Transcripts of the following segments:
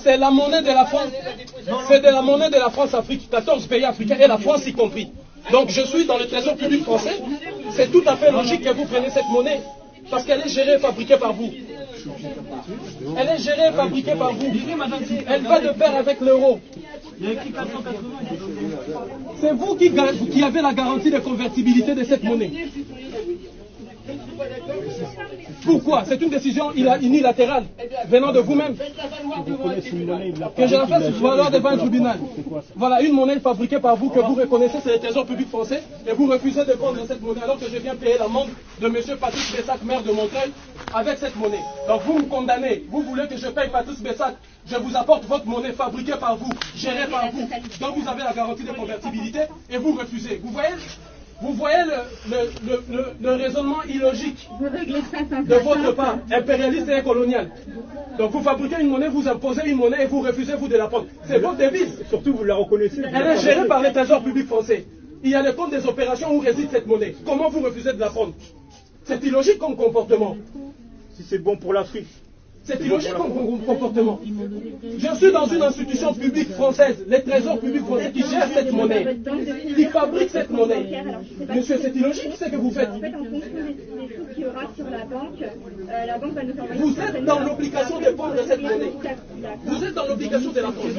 C'est la monnaie de la France. C'est de la monnaie de la France-Afrique, 14 pays africains et la France y compris. Donc je suis dans le trésor public français. C'est tout à fait logique que vous preniez cette monnaie parce qu'elle est gérée et fabriquée par vous. Elle est gérée et fabriquée par vous. Elle va de pair avec l'euro. C'est vous qui avez la garantie de convertibilité de cette monnaie. Pourquoi? C'est une décision unilatérale venant de vous-même. Que je la fasse valoir devant un tribunal. Voilà, une monnaie fabriquée par vous que vous reconnaissez, c'est le trésor public français, et vous refusez de prendre cette monnaie alors que je viens payer l'amende de M. Patrice Bessac, maire de Montreuil, avec cette monnaie. Donc vous me condamnez, vous voulez que je paye Patrice Bessac, je vous apporte votre monnaie fabriquée par vous, gérée par vous, donc vous avez la garantie de convertibilité, et vous refusez. Vous voyez le raisonnement illogique de votre part, impérialiste et colonial. Donc vous fabriquez une monnaie, vous imposez une monnaie et vous refusez vous de la prendre. C'est votre devise. Surtout vous la reconnaissez. Elle est gérée par le trésor public français. Il y a le compte des opérations où réside cette monnaie. Comment vous refusez de la prendre? C'est illogique comme comportement. Si c'est bon pour l'Afrique. C'est illogique comme comportement. Je suis dans une institution publique française, le trésor public français qui gère cette monnaie, qui fabrique cette monnaie. Monsieur, c'est illogique ce que vous faites. En fait, en fonction des sous qu'il y aura sur la banque va nous envoyer... Vous êtes dans l'obligation de prendre cette monnaie. Vous êtes dans l'obligation de la prendre.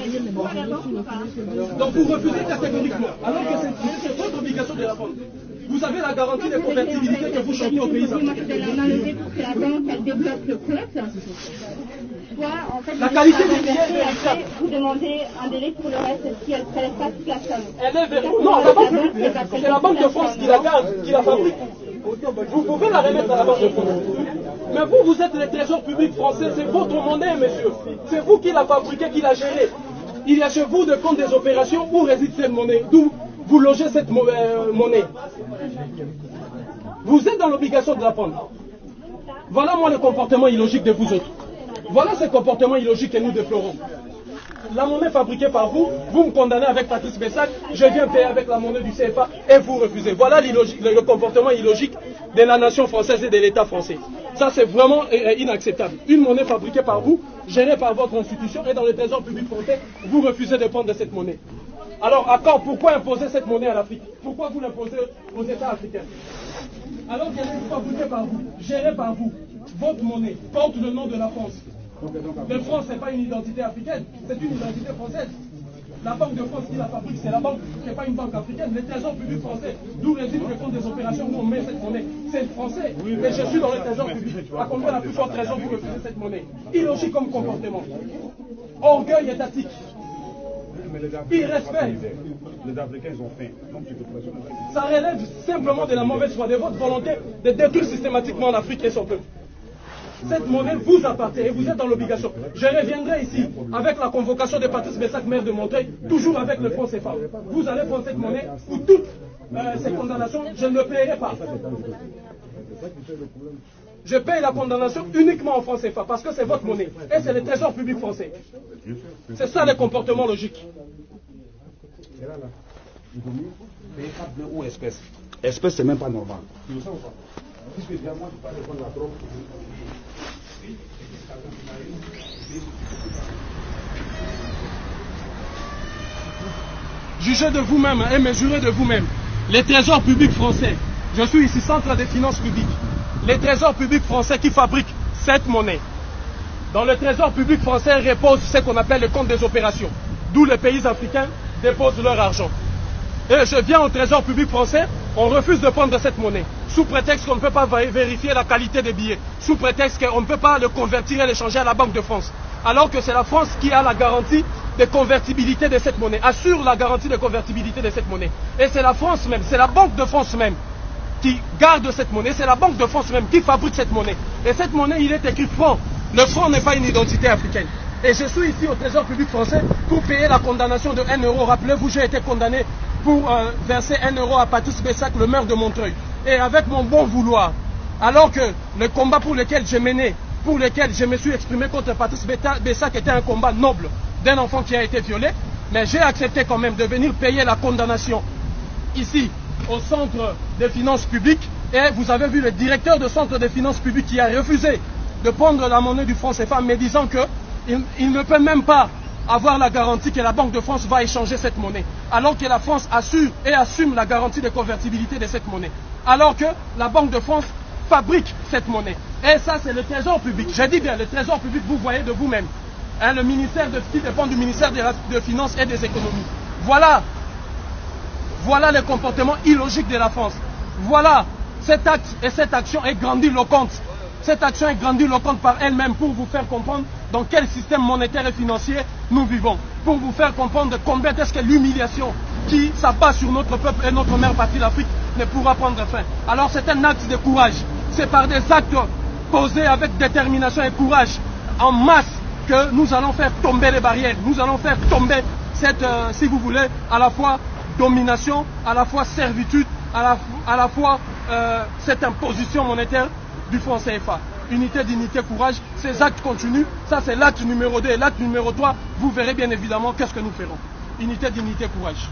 Donc vous refusez catégoriquement, alors que c'est votre obligation de la prendre. Vous avez la garantie de convertibilité que vous chantez au pays africain. On a levé pour que la banque elle débloque le compte. Soit, en fait, la qualité des billets est véritable. Vous demandez un délai pour le reste si elle ne prélève pas toute la somme. Elle est véritable. Non, la banque, c'est la Banque de France qui la garde, qui la fabrique. Vous pouvez la remettre à la Banque de France. Mais vous êtes le trésor public français, c'est votre monnaie, monsieur. C'est vous qui la fabriquez, qui la gérez. Il y a chez vous de compte des opérations où réside cette monnaie, d'où vous logez cette monnaie. Vous êtes dans l'obligation de la prendre. Voilà moi le comportement illogique de vous autres. Voilà ce comportement illogique que nous déplorons. La monnaie fabriquée par vous, vous me condamnez avec Patrice Bessac, je viens payer avec la monnaie du CFA et vous refusez. Voilà le comportement illogique de la nation française et de l'État français. Ça c'est vraiment inacceptable. Une monnaie fabriquée par vous, gérée par votre institution et dans le trésor public français, vous refusez de prendre de cette monnaie. Alors, accord, pourquoi imposer cette monnaie à l'Afrique? Pourquoi vous l'imposez aux États africains? Alors qu'elle est fabriquée par vous, gérée par vous, votre monnaie porte le nom de la France. La France, ce n'est pas une identité africaine, c'est une identité française. La Banque de France qui la fabrique, c'est la banque, ce n'est pas une banque africaine. Le trésor public français, d'où réside le compte des opérations où on met cette monnaie, c'est le français. Et je suis dans le trésor public. À combien la plus forte raison vous refusez cette monnaie? Illogique comme comportement. Orgueil étatique. Irrespect. Les Africains, ils ont faim. Ça relève simplement de la mauvaise foi, de votre volonté de détruire systématiquement l'Afrique et son peuple. Cette monnaie vous appartient et vous êtes dans l'obligation. Je reviendrai ici avec la convocation de Patrice Bessac, maire de Montreuil, toujours avec le franc CFA. Vous allez prendre cette monnaie ou toutes ces condamnations, je ne le paierai pas. Je paye la condamnation uniquement en franc CFA parce que c'est votre monnaie et c'est le trésor public français. C'est ça le comportement logique. Ou espèce? Espèce, c'est même pas normal. Jugez de vous-même et mesurez de vous-même. Les trésors publics français, je suis ici centre des finances publiques. Les trésors publics français qui fabriquent cette monnaie. Dans le trésor public français repose ce qu'on appelle le compte des opérations, d'où les pays africains déposent leur argent. Et je viens au trésor public français, on refuse de prendre cette monnaie, sous prétexte qu'on ne peut pas vérifier la qualité des billets, sous prétexte qu'on ne peut pas le convertir et l'échanger à la Banque de France. Alors que c'est la France qui a la garantie de convertibilité de cette monnaie, assure la garantie de convertibilité de cette monnaie. Et c'est la France même, c'est la Banque de France même qui garde cette monnaie, c'est la Banque de France même qui fabrique cette monnaie. Et cette monnaie, il est écrit franc. Le franc n'est pas une identité africaine. Et je suis ici au Trésor public français pour payer la condamnation de 1 euro. Rappelez-vous, j'ai été condamné pour verser 1 euro à Patrice Bessac, le maire de Montreuil. Et avec mon bon vouloir, alors que le combat pour lequel j'ai mené, pour lequel je me suis exprimé contre Patrice Bessac était un combat noble d'un enfant qui a été violé, mais j'ai accepté quand même de venir payer la condamnation ici au centre des finances publiques. Et vous avez vu le directeur du centre des finances publiques qui a refusé de prendre la monnaie du franc CFA, mais disant qu'il ne peut même pas avoir la garantie que la Banque de France va échanger cette monnaie, alors que la France assure et assume la garantie de convertibilité de cette monnaie, alors que la Banque de France fabrique cette monnaie. Et ça, c'est le trésor public. J'ai dit bien, le trésor public, vous voyez de vous-même. Hein, le ministère qui dépend du ministère des Finances et des Économies. Voilà le comportement illogique de la France. Voilà, cet acte et cette action est grandiloquente. Cette action est grandiloquente par elle-même pour vous faire comprendre dans quel système monétaire et financier nous vivons. Pour vous faire comprendre combien est-ce que l'humiliation qui s'abat sur notre peuple et notre mère patrie l'Afrique ne pourra prendre fin. Alors c'est un acte de courage. C'est par des actes posés avec détermination et courage en masse que nous allons faire tomber les barrières. Nous allons faire tomber cette, si vous voulez, à la fois domination, à la fois servitude, à la fois cette imposition monétaire du franc CFA. Unité, dignité, courage, ces actes continuent. Ça, c'est l'acte numéro 2 et l'acte numéro 3. Vous verrez bien évidemment qu'est-ce que nous ferons. Unité, dignité, courage.